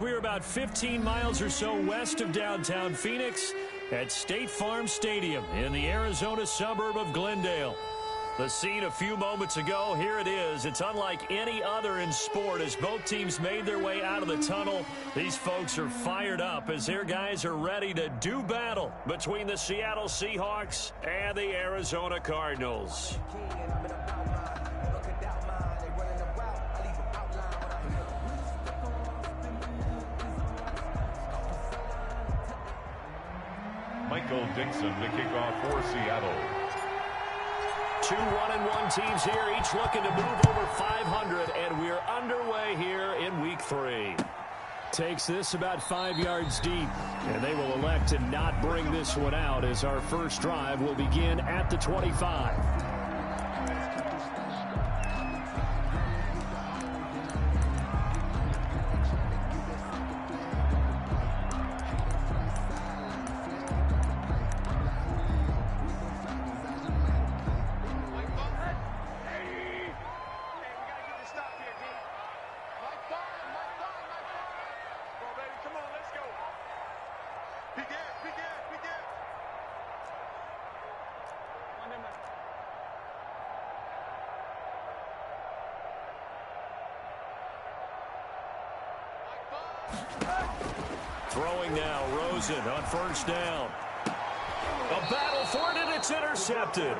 We're about 15 miles or so west of downtown Phoenix at State Farm Stadium in the Arizona suburb of Glendale. The scene a few moments ago, here it is. It's unlike any other in sport as both teams made their way out of the tunnel. These folks are fired up as their guys are ready to do battle between the Seattle Seahawks and the Arizona Cardinals. Michael Dixon to kick off for Seattle. 2 1-1 teams here, each looking to move over 500, and we're underway here in week 3. Takes this about 5 yards deep, and they will elect to not bring this one out as our first drive will begin at the 25. Throwing now, Rosen on first down. A battle for it, and it's intercepted.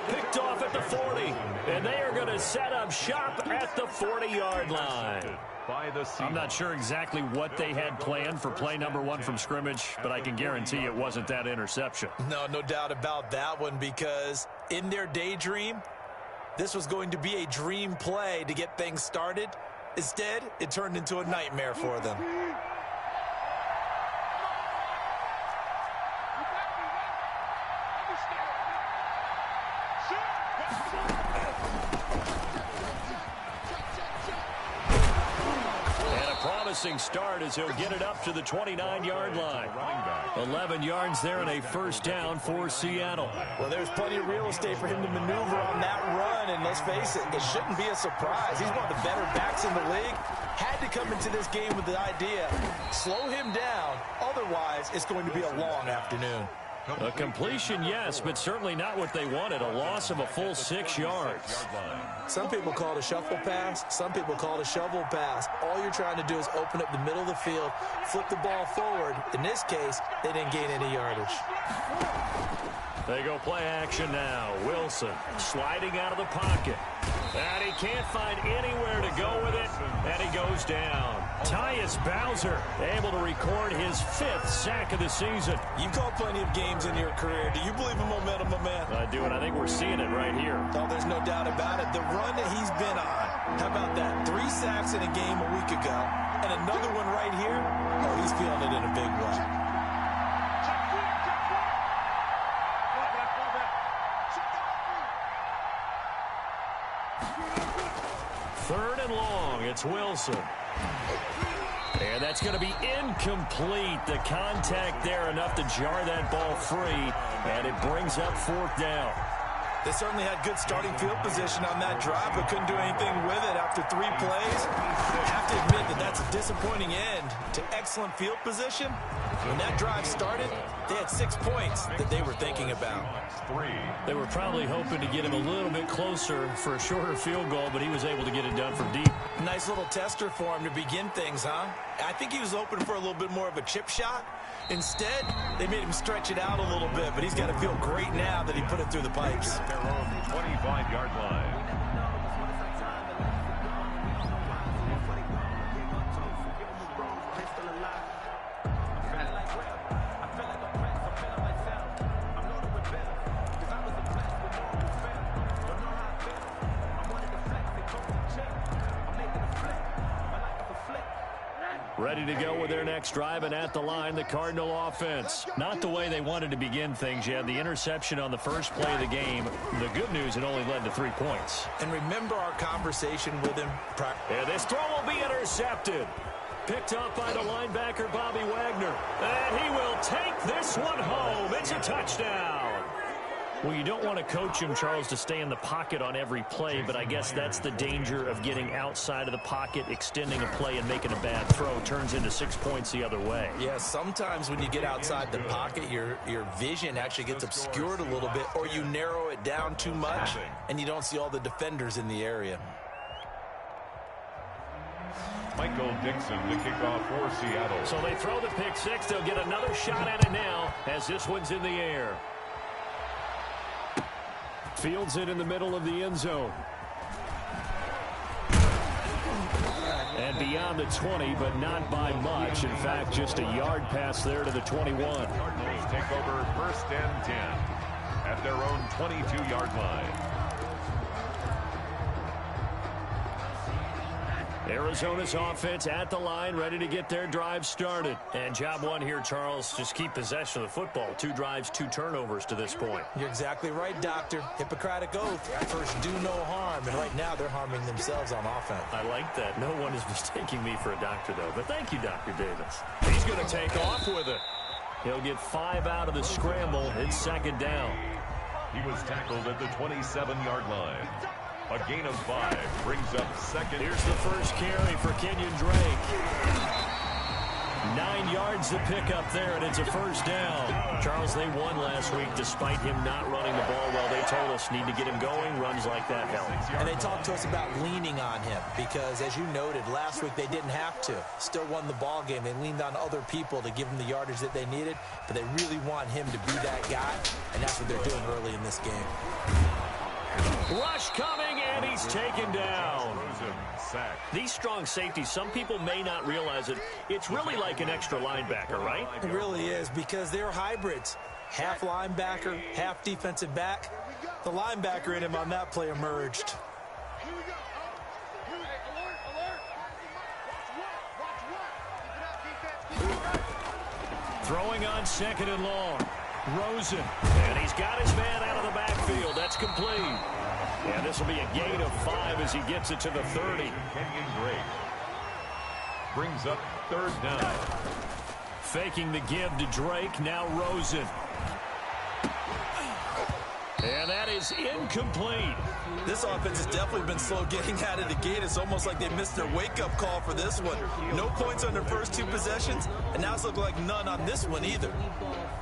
Picked off at the 40, and they are going to set up shop at the 40-yard line. I'm not sure exactly what they had planned for play number 1 from scrimmage, but I can guarantee it wasn't that interception. No doubt about that one, because in their daydream, this was going to be a dream play to get things started. Instead, it turned into a nightmare for them. Start as he'll get it up to the 29-yard line. 11 yards there and a first down for Seattle. Well, there's plenty of real estate for him to maneuver on that run, and let's face it, it shouldn't be a surprise. He's one of the better backs in the league. Had to come into this game with the idea, slow him down, otherwise it's going to be a long afternoon. A completion, yes, but certainly not what they wanted. A loss of a full 6 yards. Some people call it a shuffle pass. Some people call it a shovel pass. All you're trying to do is open up the middle of the field, flip the ball forward. In this case, they didn't gain any yardage. They go play action now. Wilson sliding out of the pocket. And he can't find anywhere to go with it, and he goes down. Tyus Bowser able to record his 5th sack of the season. You've called plenty of games in your career. Do you believe in momentum, my man? I do, and I think we're seeing it right here. Oh, there's no doubt about it. The run that he's been on. How about that? 3 sacks in a game a week ago, and another one right here. Oh, he's feeling it in a big way. Third and long, it's Wilson. And that's going to be incomplete. The contact there enough to jar that ball free, and it brings up 4th down. They certainly had good starting field position on that drive, but couldn't do anything with it after 3 plays. I have to admit that that's a disappointing end to excellent field position. When that drive started, they had 6 points that they were thinking about. They were probably hoping to get him a little bit closer for a shorter field goal, but he was able to get it done from deep. Nice little tester for him to begin things, huh? I think he was hoping for a little bit more of a chip shot. Instead, they made him stretch it out a little bit, but he's got to feel great now that he put it through the pipes. Their own 25-yard line. Ready to go with their next drive, and at the line, the Cardinal offense. Not the way they wanted to begin things. You had the interception on the first play of the game. The good news, it only led to 3 points. And remember our conversation with him. And this throw will be intercepted. Picked up by the linebacker, Bobby Wagner. And he will take this one home. It's a touchdown. Well, you don't want to coach him, Charles, to stay in the pocket on every play, but I guess that's the danger of getting outside of the pocket, extending a play, and making a bad throw. Turns into 6 points the other way. Yeah, sometimes when you get outside the pocket, your vision actually gets obscured a little bit, or you narrow it down too much, and you don't see all the defenders in the area. Michael Dixon, the kickoff for Seattle. So they throw the pick six. They'll get another shot at it now as this one's in the air. Fields it in the middle of the end zone. And beyond the 20, but not by much. In fact, just a yard pass there to the 21. Cardinals take over 1st and 10 at their own 22-yard line. Arizona's offense at the line, ready to get their drive started. And job one here, Charles, just keep possession of the football. 2 drives, 2 turnovers to this point. You're exactly right, Doctor. Hippocratic oath. First, do no harm. And right now, they're harming themselves on offense. I like that. No one is mistaking me for a doctor, though. But thank you, Dr. Davis. He's going to take off with it. He'll get 5 out of the scramble. It's 2nd down. He was tackled at the 27-yard line. A gain of 5 brings up 2nd. Here's the first carry for Kenyon Drake. 9 yards to pick up there, and it's a 1st down. Charles, they won last week despite him not running the ball well. They told us need to get him going. Runs like that help. And they talked to us about leaning on him because, as you noted, last week they didn't have to. Still won the ball game. They leaned on other people to give them the yardage that they needed, but they really want him to be that guy, and that's what they're doing early in this game. Rush coming, and he's taken down. Rosen sacked. These strong safeties, some people may not realize it. It's really like an extra linebacker, right? It really is because they're hybrids. Half linebacker, half defensive back. The linebacker in him on that play emerged. Throwing on 2nd and long. Rosen, and he's got his man out of the backfield. That's complete. And this will be a gain of 5 as he gets it to the 30. Kenyon Drake brings up 3rd down. Faking the give to Drake, now Rosen. And that is incomplete. This offense has definitely been slow getting out of the gate. It's almost like they missed their wake-up call for this one. No points on their first 2 possessions, and now it's looking like none on this one either.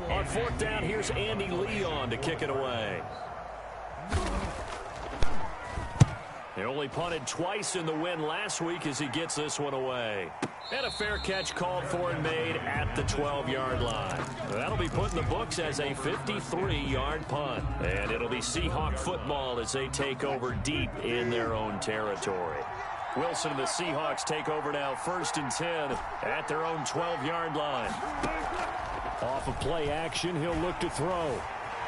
On 4th down, here's Andy Leon to kick it away. He only punted twice in the win last week as he gets this one away. And a fair catch called for and made at the 12-yard line. That'll be put in the books as a 53-yard punt. And it'll be Seahawk football as they take over deep in their own territory. Wilson and the Seahawks take over now 1st and 10 at their own 12-yard line. Off of play action, he'll look to throw.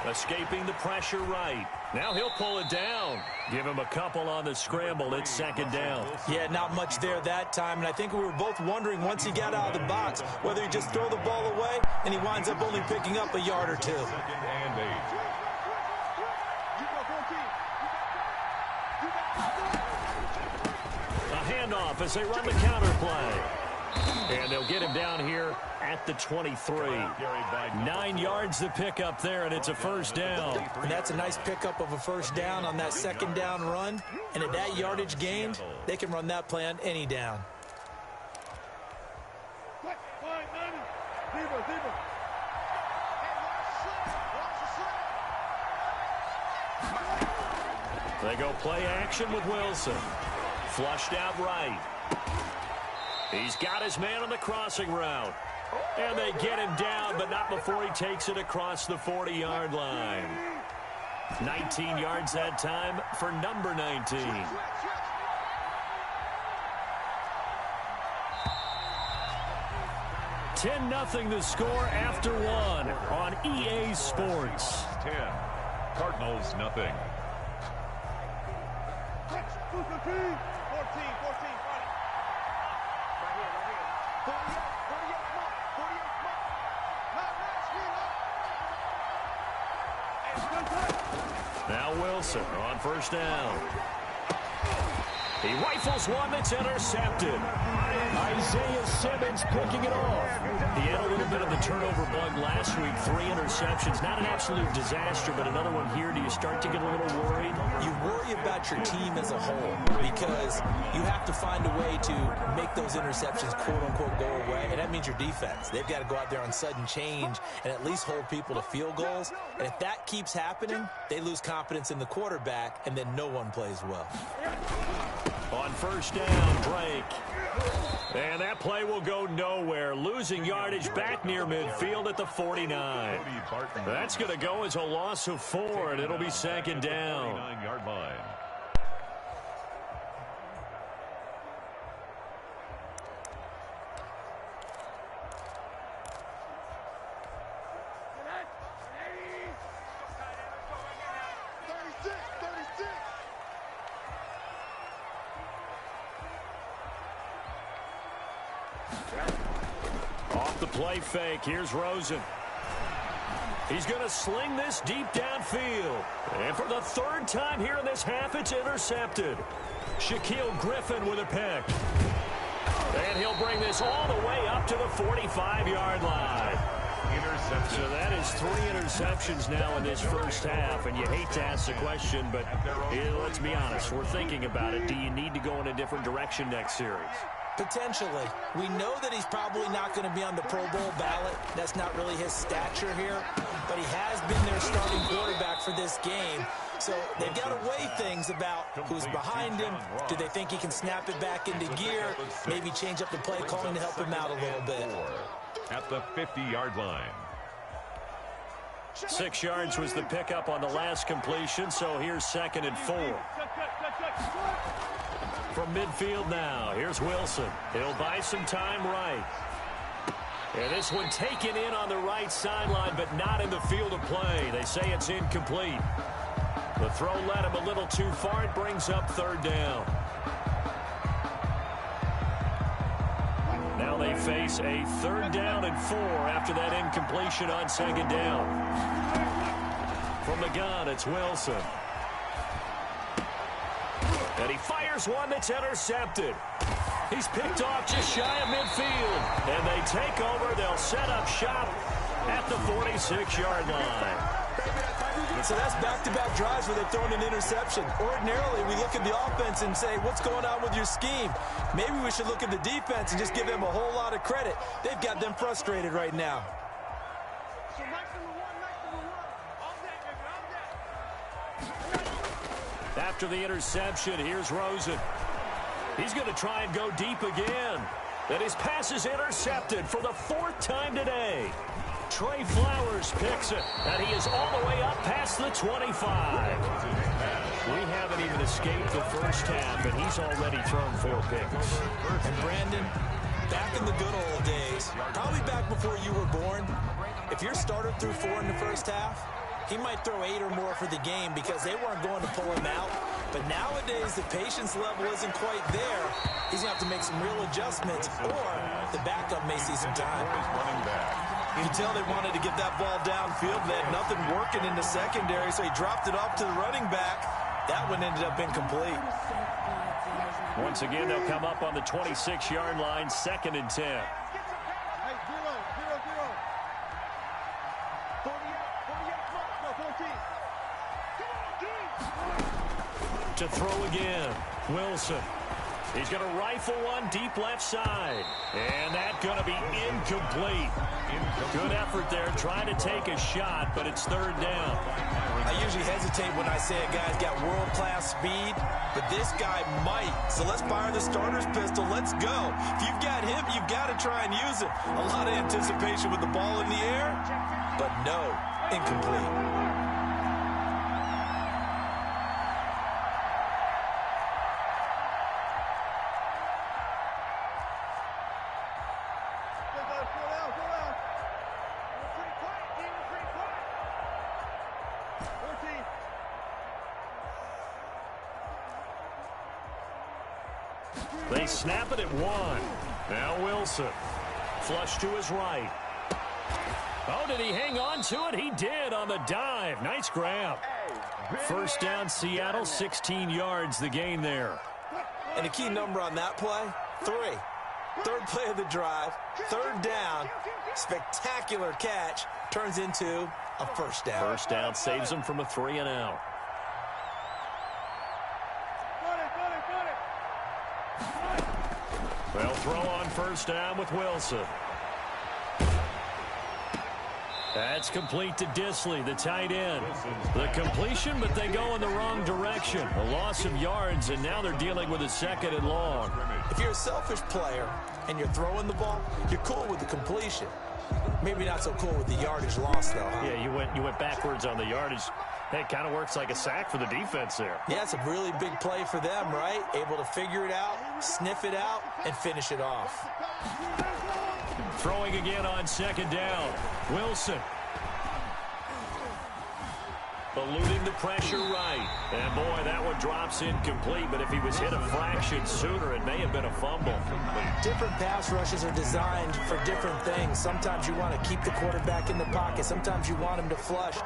Escaping the pressure right. Now he'll pull it down. Give him a couple on the scramble. It's 2nd down. Yeah, not much there that time. And I think we were both wondering once he got out of the box whether he'd just throw the ball away, and he winds up only picking up a yard or 2. 2nd and 8. A handoff as they run the counter play. And they'll get him down here at the 23. 9 yards to pick up there, and it's a 1st down. And that's a nice pickup of a 1st down on that 2nd down run. And at that yardage gained, they can run that play on any down. They go play action with Wilson. Flushed out right. He's got his man on the crossing route. And they get him down, but not before he takes it across the 40-yard line. 19 yards that time for number 19. (10-0) the score after 1 on EA Sports. 10. Cardinals nothing. Now Wilson on 1st down. He rifles one that's intercepted. Isaiah Simmons picking it off. He had a little bit of the turnover bug last week. 3 interceptions. Not an absolute disaster, but another one here. Do you start to get a little worried? You worry about your team as a whole because you have to find a way to make those interceptions, quote-unquote, go away, and that means your defense. They've got to go out there on sudden change and at least hold people to field goals, and if that keeps happening, they lose confidence in the quarterback, and then no one plays well. On first down, Drake. And that play will go nowhere. Losing yardage back near midfield at the 49. That's going to go as a loss of 4, and it'll be second down. 49-yard line. Off the play fake, here's Rosen. He's going to sling this deep downfield. And for the 3rd time here in this half, it's intercepted. Shaquille Griffin with a pick. And he'll bring this all the way up to the 45-yard line. Interception. So that is 3 interceptions now in this first half. And you hate to ask the question, but let's be honest. We're thinking about it. Do you need to go in a different direction next series? Potentially. We know that he's probably not going to be on the Pro Bowl ballot. That's not really his stature here. But he has been their starting quarterback for this game. So they've got to weigh things about who's behind him. Do they think he can snap it back into gear? Maybe change up the play calling to help him out a little bit. At the 50-yard line. 6 yards was the pickup on the last completion, so here's 2nd and 4. From midfield now, here's Wilson. He'll buy some time right. And this one taken in on the right sideline, but not in the field of play. They say it's incomplete. The throw led him a little too far. It brings up 3rd down. Now they face a 3rd down and 4 after that incompletion on 2nd down. From the gun, it's Wilson. And he fires one that's intercepted. He's picked off just shy of midfield. And they take over. They'll set up shop at the 46-yard line. So that's back-to-back drives where they've thrown an interception. Ordinarily, we look at the offense and say, what's going on with your scheme? Maybe we should look at the defense and just give them a whole lot of credit. They've got them frustrated right now. After the interception, here's Rosen. He's going to try and go deep again. And his pass is intercepted for the 4th time today. Trey Flowers picks it, and he is all the way up past the 25. We haven't even escaped the first half, and he's already thrown 4 picks. And Brandon, back in the good old days, probably back before you were born, if your starter threw 4 in the first half, he might throw 8 or more for the game because they weren't going to pull him out. But nowadays, the patience level isn't quite there. He's going to have to make some real adjustments, or the backup may see some time. You can tell they wanted to get that ball downfield. They had nothing working in the secondary, so he dropped it off to the running back. That one ended up incomplete. Once again, they'll come up on the 26-yard line, 2nd and 10. To throw again, Wilson. He's going to rifle one deep left side. And that's going to be incomplete. Good effort there, trying to take a shot, but it's 3rd down. I usually hesitate when I say a guy's got world-class speed, but this guy might. So let's fire the starter's pistol. Let's go. If you've got him, you've got to try and use it. A lot of anticipation with the ball in the air, but no, incomplete. They snap it at 1. Now Wilson. Flush to his right. Oh, did he hang on to it? He did on the dive. Nice grab. First down, Seattle, 16 yards the gain there. And the key number on that play, 3. Third play of the drive, third down, spectacular catch, turns into a first down. First down saves them from a 3-and-out. They'll throw on first down with Wilson. That's complete to Disley, the tight end. The completion, but they go in the wrong direction. A loss of yards, and now they're dealing with a 2nd and long. If you're a selfish player and you're throwing the ball, you're cool with the completion. Maybe not so cool with the yardage loss, though, huh? Yeah, you went backwards on the yardage. Hey, it kind of works like a sack for the defense there. Yeah, it's a really big play for them, right? Able to figure it out, sniff it out, and finish it off. Throwing again on 2nd down. Wilson. Eluding the pressure right. And, boy, that one drops incomplete. But if he was hit a fraction sooner, it may have been a fumble. Different pass rushes are designed for different things. Sometimes you want to keep the quarterback in the pocket. Sometimes you want him to flush.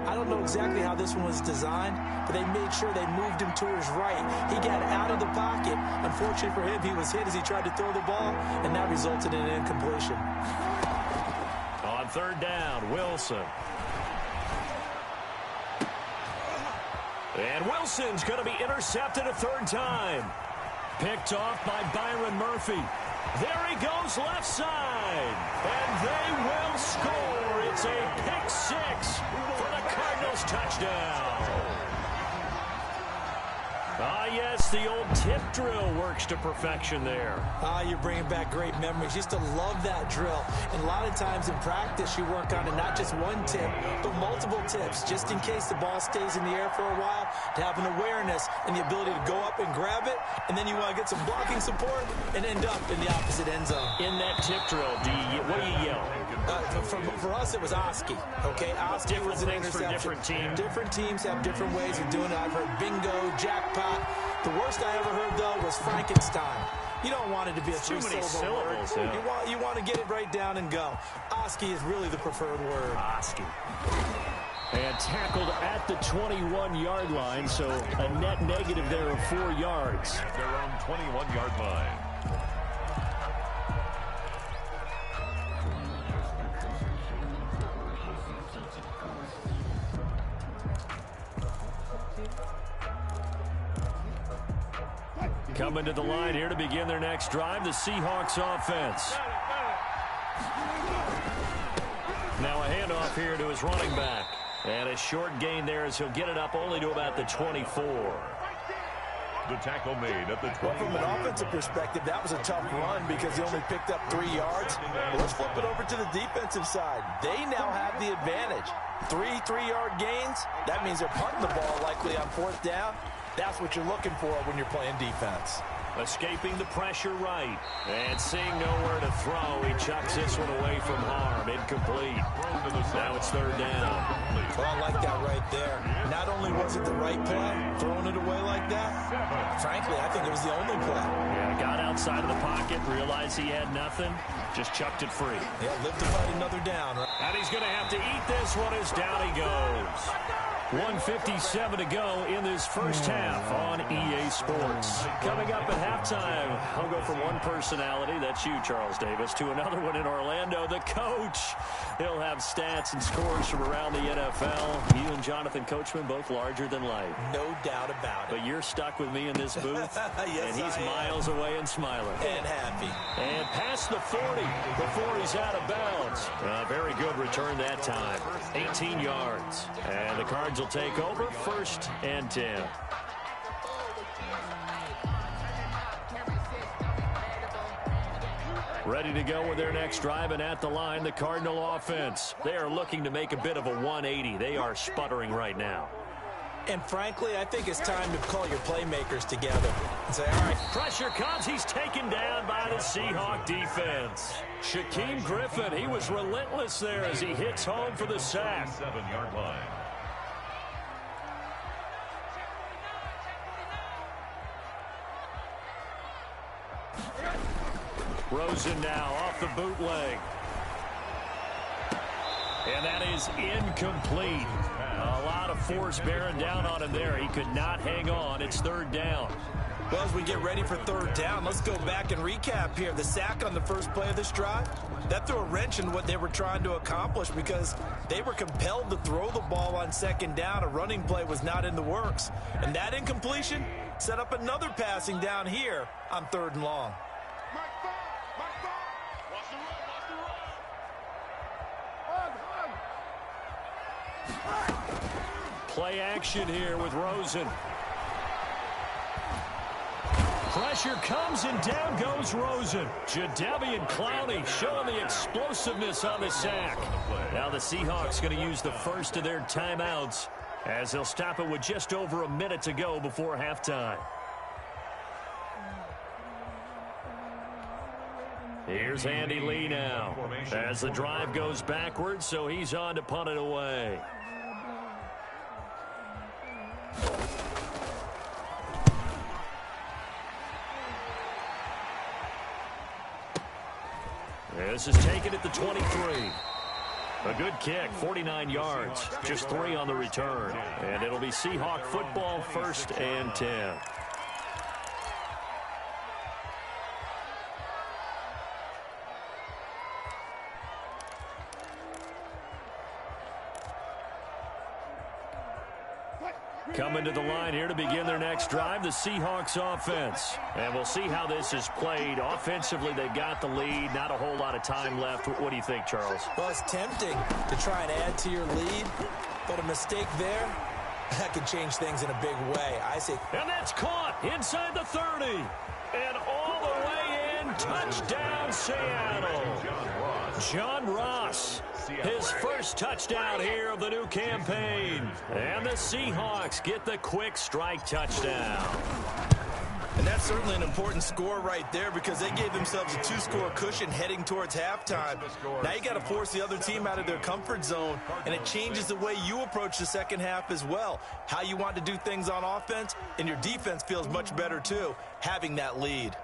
I don't know exactly how this one was designed, but they made sure they moved him to his right. He got out of the pocket. Unfortunately for him, he was hit as he tried to throw the ball, and that resulted in an incompletion. On 3rd down, Wilson. And Wilson's going to be intercepted a 3rd time. Picked off by Byron Murphy. There he goes left side. And they will score. It's a pick 6 for the Cardinals touchdown. Ah, yes, the old tip drill works to perfection there. You're bringing back great memories. Used to love that drill. And a lot of times in practice, you work on it, not just one tip, but multiple tips, just in case the ball stays in the air for a while, to have an awareness and the ability to go up and grab it, and then you want to get some blocking support and end up in the opposite end zone. In that tip drill, what do you yell? For us, it was Oski. Okay, Oski was an interception. For different teams. Different teams have different ways of doing it. I've heard bingo, jackpot. The worst I ever heard, though, was Frankenstein. You don't want it to be a three-syllable word. Yeah. You want to get it right down and go. Oski is really the preferred word. Oski. And tackled at the 21-yard line, so a net negative there of 4 yards. At their own 21-yard line. Coming to the line here to begin their next drive, the Seahawks offense. Now a handoff here to his running back. And a short gain there as he'll get it up only to about the 24. The tackle made at the 20. Well, from an offensive perspective, that was a tough run because he only picked up 3 yards. Well, let's flip it over to the defensive side. They now have the advantage. 3 3-yard gains. That means they're punting the ball likely on 4th down. That's what you're looking for when you're playing defense. Escaping the pressure right. And seeing nowhere to throw, he chucks this one away from harm. Incomplete. Now it's 3rd down. Well, I like that right there. Not only was it the right play, throwing it away like that, frankly, I think it was the only play. Yeah, got outside of the pocket, realized he had nothing, just chucked it free. Yeah, live to fight another down. Right? And he's going to have to eat this one as down he goes. 1:57 to go in this first half on EA Sports. Coming up at halftime, I'll go from one personality, that's you, Charles Davis, to another one in Orlando, the coach. He'll have stats and scores from around the NFL. You and Jonathan Coachman, both larger than life. No doubt about it. But you're stuck with me in this booth, yes, and he's miles away and smiling. And happy. And past the 40 before he's out of bounds. Very good return that time. 18 yards. And the Cards will take over 1st and 10. Ready to go with their next drive, and at the line, the Cardinal offense. They are looking to make a bit of a 180. They are sputtering right now. And frankly, I think it's time to call your playmakers together and say, all right. Pressure comes. He's taken down by the Seahawk defense. Shaquem Griffin, he was relentless there as he hits home for the sack. 7-yard line. Rosen now off the bootleg. And that is incomplete. A lot of force bearing down on him there. He could not hang on. It's 3rd down. Well, as we get ready for third down, let's go back and recap here. The sack on the first play of this drive, that threw a wrench in what they were trying to accomplish because they were compelled to throw the ball on second down. A running play was not in the works. And that incompletion set up another passing down here on third and long. Play action here with Rosen. Pressure comes and down goes Rosen. Jadeveon Clowney showing the explosiveness on the sack. Now the Seahawks going to use the first of their timeouts as they'll stop it with just over a minute to go before halftime. Here's Andy Lee now as the drive goes backwards, so he's on to punt it away. This is taken at the 23. A good kick, 49 yards, just 3 on the return. And it'll be Seahawk football, 1st and 10. Coming to the line here to begin their next drive, the Seahawks offense. And we'll see how this is played. Offensively, they've got the lead. Not a whole lot of time left. What do you think, Charles? Well, it's tempting to try and add to your lead, but a mistake there, that could change things in a big way. I say. And that's caught inside the 30. And all the way in, touchdown, Seattle. John Ross. His first touchdown here of the new campaign. And the Seahawks get the quick strike touchdown. And that's certainly an important score right there because they gave themselves a 2-score cushion heading towards halftime. Now you got to force the other team out of their comfort zone, and it changes the way you approach the second half as well. How you want to do things on offense, and your defense feels much better too, having that lead.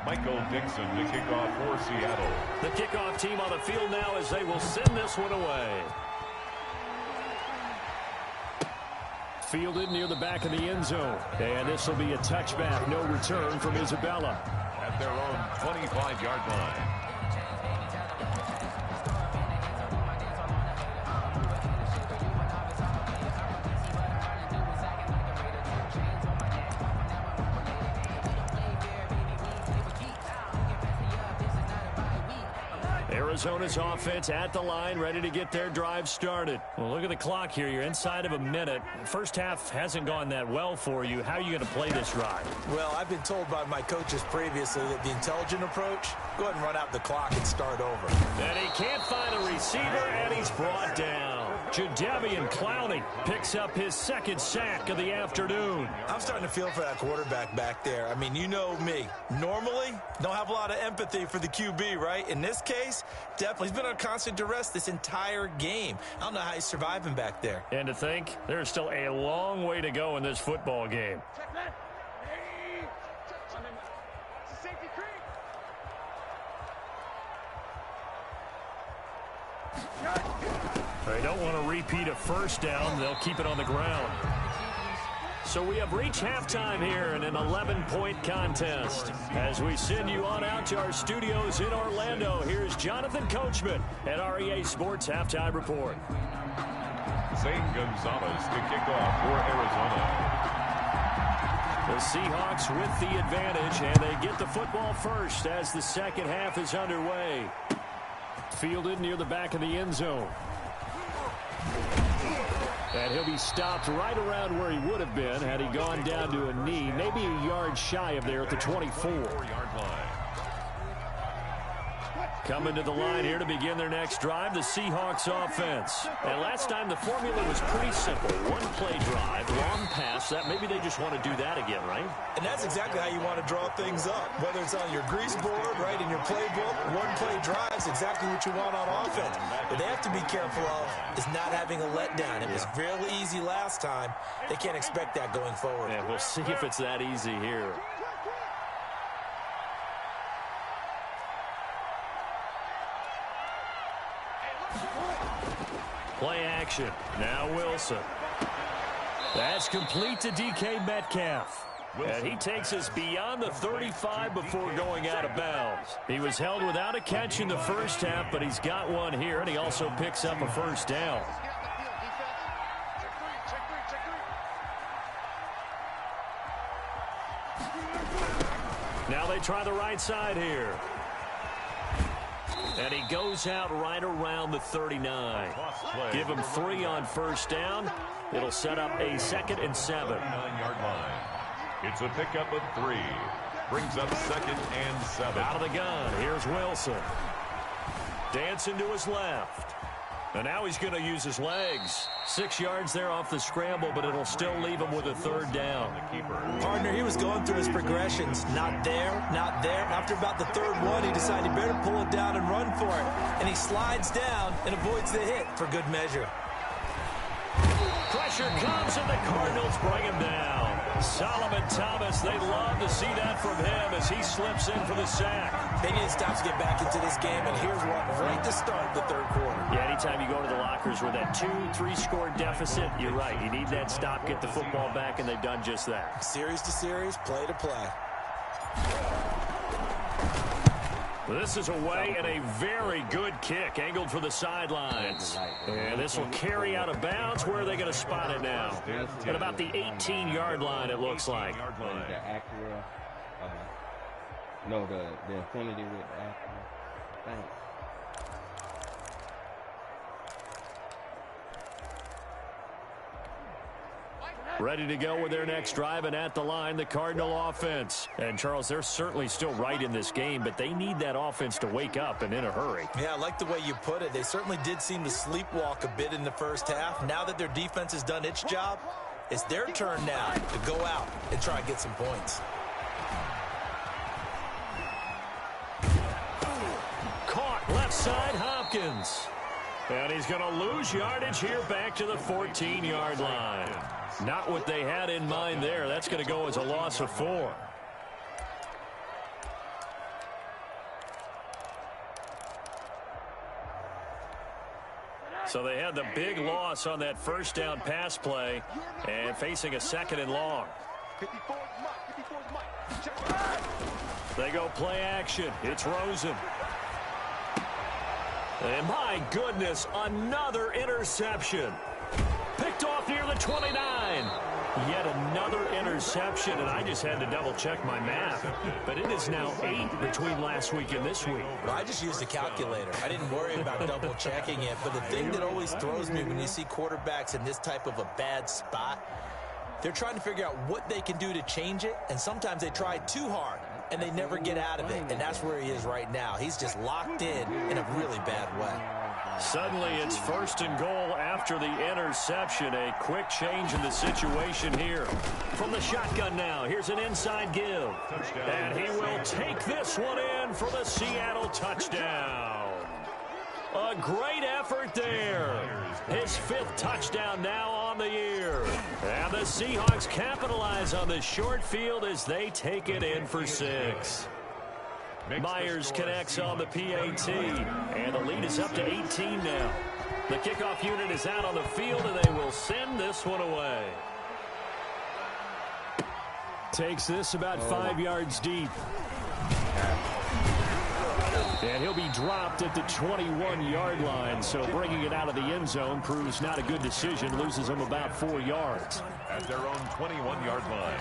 Michael Dixon to kick off for Seattle. The kickoff team on the field now as they will send this one away. Fielded near the back of the end zone. And this will be a touchback. No return from Isabella. At their own 25-yard line. Arizona's offense at the line, ready to get their drive started. Well, look at the clock here. You're inside of a minute. First half hasn't gone that well for you. How are you going to play this drive? Well, I've been told by my coaches previously that the intelligent approach, go ahead and run out the clock and start over. And he can't find a receiver, and he's brought down. Jadeveon Clowney picks up his second sack of the afternoon. I'm starting to feel for that quarterback back there. I mean, you know me. Normally, don't have a lot of empathy for the QB, right? In this case, definitely. He's been on constant duress this entire game. I don't know how he's surviving back there. And to think, there's still a long way to go in this football game. They don't want to repeat a first down. They'll keep it on the ground. So we have reached halftime here in an 11-point contest. As we send you on out to our studios in Orlando, here's Jonathan Coachman at REA Sports Halftime Report. Zane Gonzalez to kick off for Arizona. The Seahawks with the advantage, and they get the football first as the second half is underway. Fielded near the back of the end zone. And he'll be stopped right around where he would have been had he gone down to a knee, maybe a yard shy of there at the 24-yard line. Coming to the line here to begin their next drive, the Seahawks offense. And last time the formula was pretty simple. One-play drive, long pass. That maybe they just want to do that again, right? And that's exactly how you want to draw things up. Whether it's on your grease board, right, in your playbook, one-play drive is exactly what you want on offense. What they have to be careful of is not having a letdown. It was really easy last time. They can't expect that going forward. Yeah, we'll see if it's that easy here. Play action. Now Wilson. That's complete to DK Metcalf. And he takes us beyond the 35 before going out of bounds. He was held without a catch in the first half, but he's got one here, and he also picks up a first down. Now they try the right side here. And he goes out right around the 39. Give him 3 on first down. It'll set up a 2nd and 7. 9-yard line. It's a pickup of 3. Brings up 2nd and 7. Out of the gun. Here's Wilson. Dancing to his left. And now he's going to use his legs. 6 yards there off the scramble, but it'll still leave him with a 3rd down. Partner, he was going through his progressions. Not there, not there. After about the 3rd one, he decided he better pull it down and run for it. And he slides down and avoids the hit for good measure. Pressure comes, and the Cardinals bring him down. Solomon Thomas, they love to see that from him as he slips in for the sack. They need to stop to get back into this game, and here's one right to start the 3rd quarter. Yeah, anytime you go to the lockers with that 2-3 score deficit, you're right. You need that stop, get the football back, and they've done just that. Series to series, play to play. This is away and a very good kick, angled for the sidelines. And this will carry out of bounds. Where are they going to spot it now? At about the 18-yard line, it looks like. The Acura, no, the Infinity with the Acura. Thanks. Ready to go with their next drive, and at the line, the Cardinal offense. And, Charles, they're certainly still right in this game, but they need that offense to wake up and in a hurry. Yeah, I like the way you put it. They certainly did seem to sleepwalk a bit in the first half. Now that their defense has done its job, it's their turn now to go out and try and get some points. Caught left side, Hopkins. And he's going to lose yardage here back to the 14-yard line. Not what they had in mind there. That's going to go as a loss of 4. So they had the big loss on that first down pass play and facing a 2nd and long. They go play action. It's Rosen. And my goodness, another interception. Picked off near the 29. Yet another interception, and I just had to double-check my math. But it is now 8 between last week and this week. Well, I just used a calculator. I didn't worry about double-checking it. But the thing that always throws me when you see quarterbacks in this type of a bad spot, they're trying to figure out what they can do to change it, and sometimes they try too hard, and they never get out of it. And that's where he is right now. He's just locked in a really bad way. Suddenly it's 1st and goal after the interception. A quick change in the situation here. From the shotgun now, here's an inside give. And he will take this one in for the Seattle touchdown. A great effort there. His 5th touchdown now on the year. And the Seahawks capitalize on the short field as they take it in for 6. Myers connects on the PAT, and the lead is up to 18 now. The kickoff unit is out on the field, and they will send this one away. Takes this about 5 yards deep. And he'll be dropped at the 21-yard line, so bringing it out of the end zone proves not a good decision, loses him about 4 yards. At their own 21-yard line.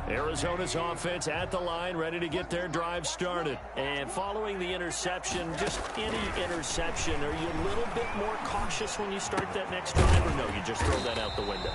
Arizona's offense at the line, ready to get their drive started. And following the interception, just any interception, are you a little bit more cautious when you start that next drive, or no, you just throw that out the window?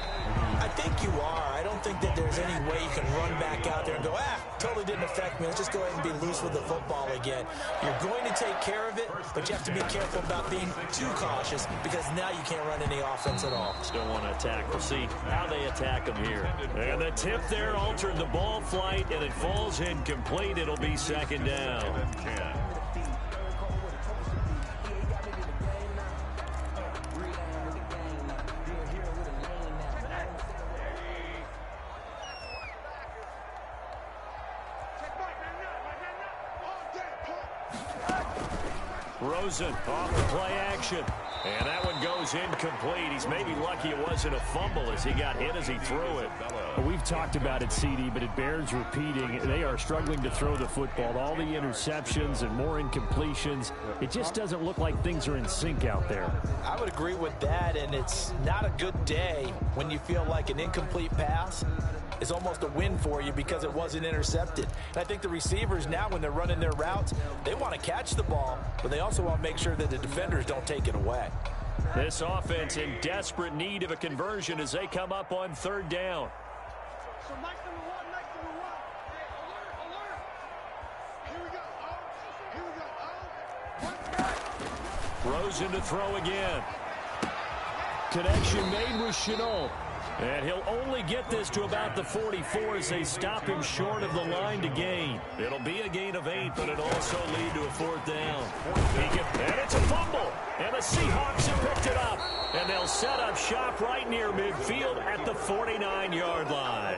I think you are. I don't think that there's any way you can run back out there and go, totally didn't affect me. Let's just go ahead and be loose with the football again. You're going to take care of it, but you have to be careful about being too cautious because now you can't run any offense at all. Still want to attack. We'll see how they attack them here. And the tip there altered the ball flight, and it falls incomplete. It'll be 2nd down. Rosen off the play action. And that one goes incomplete. He's maybe lucky it wasn't a fumble as he got hit as he threw it. Well, we've talked about it, CD, but it bears repeating. They are struggling to throw the football. All the interceptions and more incompletions. It just doesn't look like things are in sync out there. I would agree with that, and it's not a good day when you feel like an incomplete pass is almost a win for you because it wasn't intercepted. And I think the receivers now, when they're running their routes, they want to catch the ball, but they also want to make sure that the defenders don't take it away. This offense in desperate need of a conversion as they come up on third down. So nice number one. Hey, alert. Here we go. Rosen to throw again. Connection made with Chenault. And he'll only get this to about the 44 as they stop him short of the line to gain. It'll be a gain of 8, but it'll also lead to a fourth down. And it's a fumble. And the Seahawks have picked it up. And they'll set up shop right near midfield at the 49-yard line.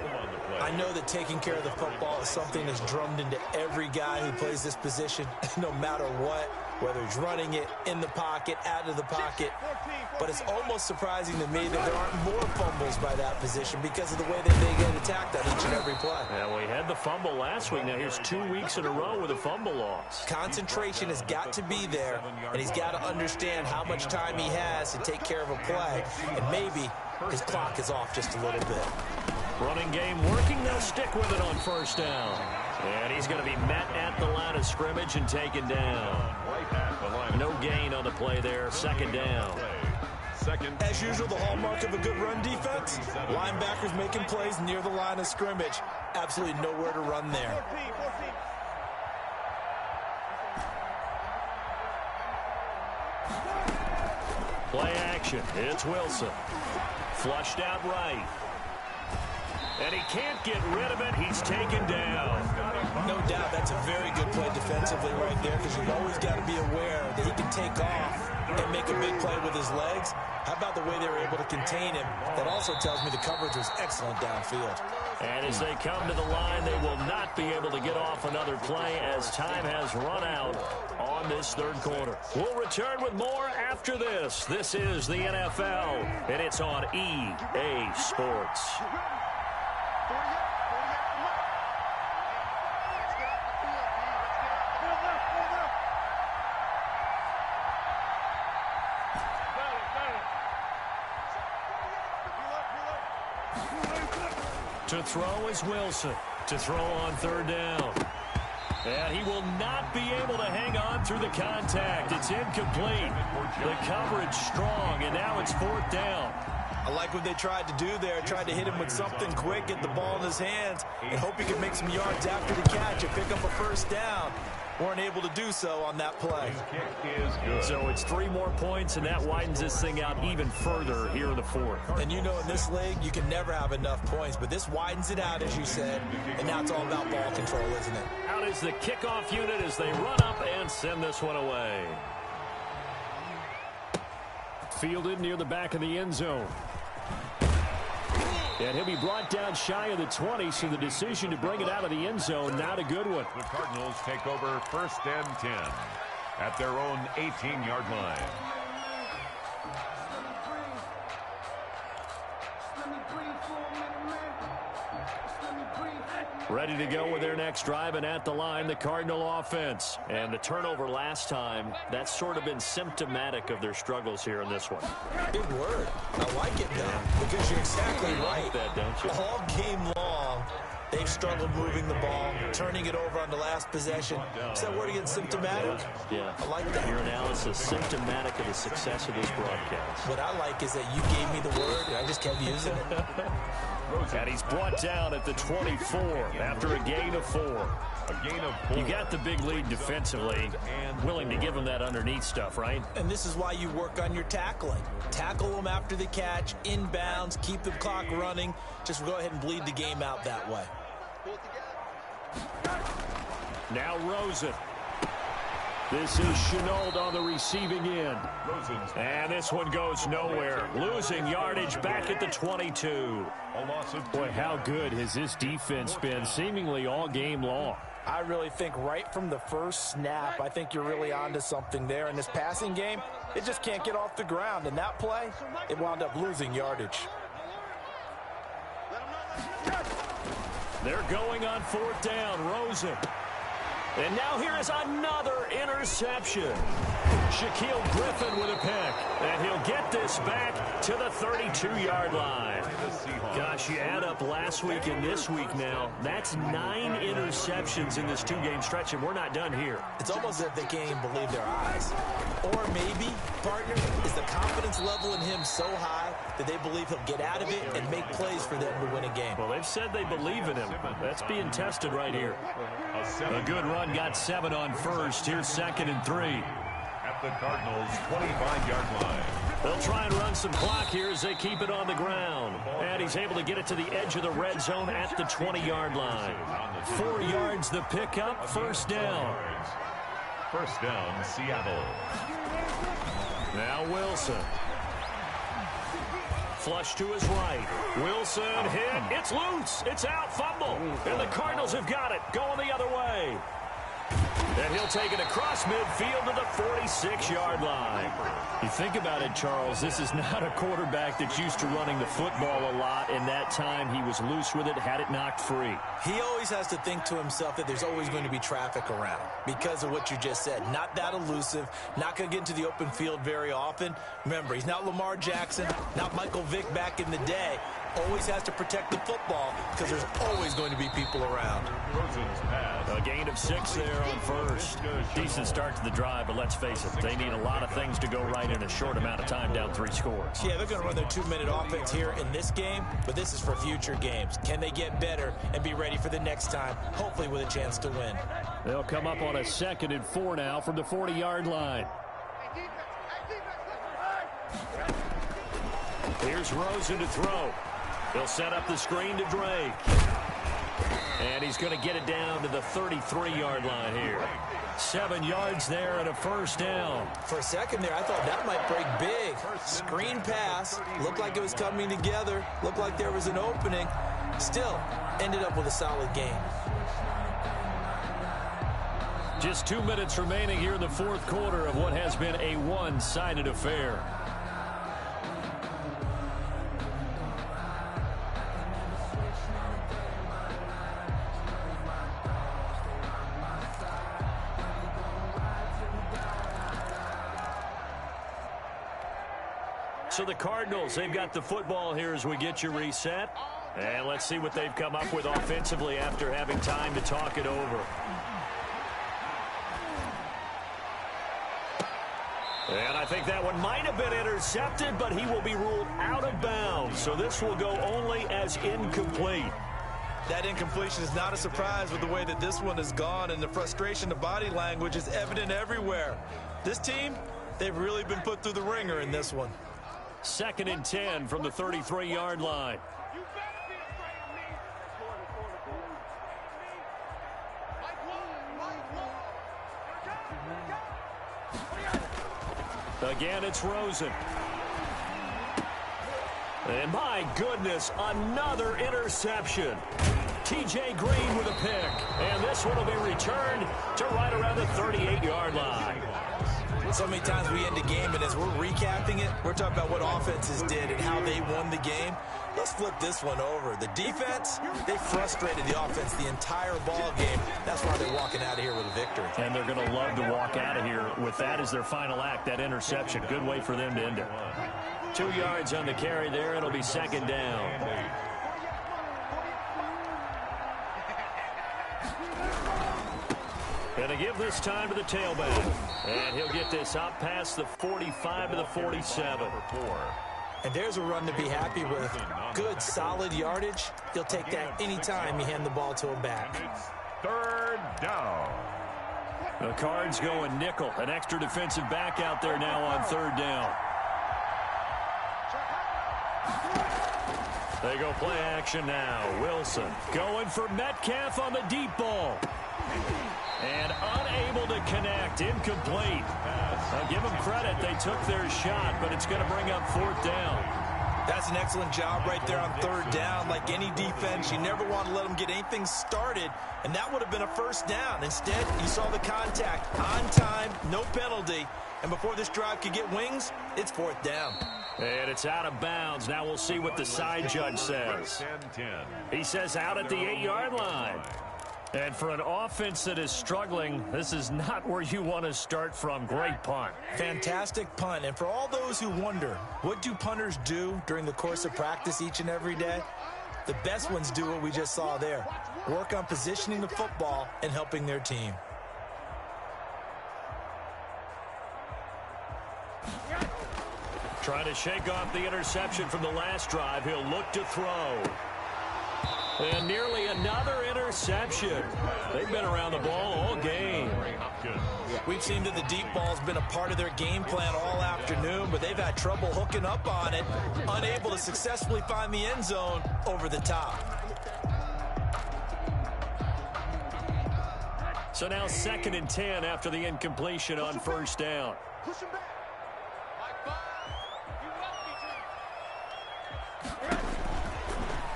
I know that taking care of the football is something that's drummed into every guy who plays this position, no matter what, whether he's running it, in the pocket, out of the pocket. But it's almost surprising to me that there aren't more fumbles by that position because of the way that they get attacked on each and every play. Yeah, we had the fumble last week. Now here's 2 weeks in a row with a fumble loss. Concentration has got to be there, and he's got to understand how much time he has to take care of a play, and maybe his clock is off just a little bit. Running game working. They'll stick with it on first down. And he's going to be met at the line of scrimmage and taken down. No gain on the play there. Second down. As usual, the hallmark of a good run defense, linebackers making plays near the line of scrimmage. Absolutely nowhere to run there. Play action. It's Wilson. Flushed out right. And he can't get rid of it. He's taken down. No doubt that's a very good play defensively right there because you've always got to be aware that he can take off and make a big play with his legs. How about the way they were able to contain him? That also tells me the coverage was excellent downfield. And as they come to the line, they will not be able to get off another play as time has run out on this third quarter. We'll return with more after this. This is the NFL, and it's on EA Sports. To throw is Wilson. To throw on third down. And he will not be able to hang on through the contact. It's incomplete. The coverage strong, and now it's fourth down. I like what they tried to do there. Tried to hit him with something quick, get the ball in his hands, and hope he can make some yards after the catch and pick up a first down. Weren't able to do so on that play. So it's 3 more points, and that widens this thing out even further here in the fourth. And you know in this league, you can never have enough points, but this widens it out, as you said, and now it's all about ball control, isn't it? Out is the kickoff unit as they run up and send this one away. Fielded near the back of the end zone. And he'll be brought down shy of the 20, so the decision to bring it out of the end zone, not a good one. The Cardinals take over first and 10 at their own 18-yard line. Ready to go with their next drive, and at the line, the Cardinal offense. And the turnover last time, that's sort of been symptomatic of their struggles here in this one. Big word. I like it, though, because you're exactly right. Like that, don't you? All game long, they've struggled moving the ball, turning it over on the last possession. Is that word again, symptomatic? Yeah. I like that. Your analysis, symptomatic of the success of this broadcast. What I like is that you gave me the word, and I just kept using it. And he's brought down at the 24 after a gain of 4. A gain of 4. You got the big lead defensively, willing to give him that underneath stuff, right? And this is why you work on your tackling. Tackle them after the catch, inbounds, keep the clock running. Just go ahead and bleed the game out that way. Now Rosen. This is Chenault on the receiving end. And this one goes nowhere. Losing yardage back at the 22. Boy, how good has this defense been seemingly all game long? I really think right from the first snap, I think you're really onto something there. In this passing game, it just can't get off the ground. And that play, it wound up losing yardage. They're going on 4th down. Rosen. And now here is another interception. Shaquille Griffin with a pick. And he'll get this back to the 32-yard line. Gosh, you add up last week and this week now. That's 9 interceptions in this 2-game stretch, and we're not done here. It's almost as if they can't even believe their eyes. Or maybe, partner, is the confidence level in him so high that they believe he'll get out of it and make plays for them to win a game. Well, they've said they believe in him. That's being tested right here. A good run got 7 on first. Here's 2nd and 3. At the Cardinals' 25-yard line. They'll try and run some clock here as they keep it on the ground. And he's able to get it to the edge of the red zone at the 20-yard line. 4 yards the pickup, 1st down. 1st down, Seattle. Now Wilson. Flush to his right. Wilson hit. It's loose. It's out. Fumble. And the Cardinals have got it. Going the other way. And he'll take it across midfield to the 46-yard line. You think about it, Charles, this is not a quarterback that's used to running the football a lot, and that time he was loose with it, had it knocked free. He always has to think to himself that there's always going to be traffic around because of what you just said. Not that elusive, not going to get into the open field very often. Remember, he's not Lamar Jackson, not Michael Vick back in the day. Always has to protect the football because there's always going to be people around. Rosen's pass. A gain of 6 there on first. Decent start to the drive, but let's face it, they need a lot of things to go right in a short amount of time, down 3 scores. Yeah, they're going to run their 2-minute offense here in this game, but this is for future games. Can they get better and be ready for the next time, hopefully with a chance to win? They'll come up on a 2nd and 4 now from the 40-yard line. Here's Rosen to throw. He'll set up the screen to Drake. And he's going to get it down to the 33-yard line here. 7 yards there and a 1st down. For a second there, I thought that might break big. Screen pass. Looked like it was coming together. Looked like there was an opening. Still, ended up with a solid game. Just 2 minutes remaining here in the 4th quarter of what has been a one-sided affair. So the Cardinals, they've got the football here as we get you reset. And let's see what they've come up with offensively after having time to talk it over. And I think that one might have been intercepted, but he will be ruled out of bounds. So this will go only as incomplete. That incompletion is not a surprise with the way that this one has gone, and the frustration, the body language is evident everywhere. This team, they've really been put through the ringer in this one. 2nd and 10 from the 33-yard line. Again, it's Rosen. And my goodness, another interception. T.J. Green with a pick. And this one will be returned to right around the 38-yard line. So many times we end a game, and as we're recapping it, we're talking about what offenses did and how they won the game. Let's flip this one over. The defense, they frustrated the offense the entire ball game. That's why they're walking out of here with a victory. And they're going to love to walk out of here with that as their final act, that interception. Good way for them to end it. 2 yards on the carry there. It'll be 2nd down. And to give this time to the tailback. And he'll get this up past the 45 to the 47. And there's a run to be happy with. Good, solid yardage. He'll take that anytime you hand the ball to a back. 3rd down. The Cards going nickel. An extra defensive back out there now on 3rd down. They go play action now. Wilson going for Metcalf on the deep ball. And unable to connect. Incomplete. I'll give them credit. They took their shot, but it's going to bring up 4th down. That's an excellent job right there on third down. Like any defense, you never want to let them get anything started, and that would have been a first down. Instead, you saw the contact on time, no penalty, and before this drive could get wings, it's fourth down. And it's out of bounds. Now we'll see what the side judge says. He says out at the 8-yard line. And for an offense that is struggling, this is not where you want to start from. Great punt. Fantastic punt. And for all those who wonder, what do punters do during the course of practice each and every day? The best ones do what we just saw there. Work on positioning the football and helping their team. Trying to shake off the interception from the last drive. He'll look to throw. And nearly another interception. They've been around the ball all game. We've seen that the deep ball's been a part of their game plan all afternoon, but they've had trouble hooking up on it, unable to successfully find the end zone over the top. So now 2nd and 10 after the incompletion on first down. Push him back.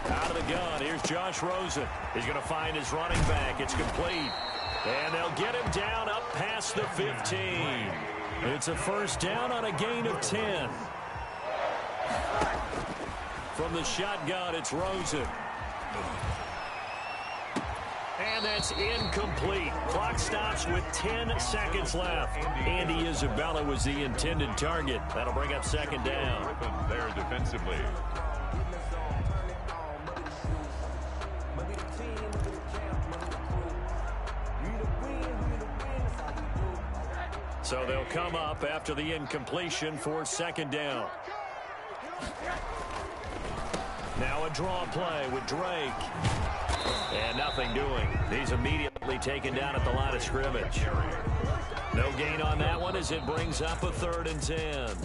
Out of the gun, here's Josh Rosen. He's going to find his running back. It's complete. And they'll get him down up past the 15. It's a first down on a gain of 10. From the shotgun, it's Rosen. And that's incomplete. Clock stops with 10 seconds left. Andy Isabella was the intended target. That'll bring up 2nd down. There defensively. So they'll come up after the incompletion for 2nd down. Now a draw play with Drake. And nothing doing. He's immediately taken down at the line of scrimmage. No gain on that one as it brings up a 3rd and 10.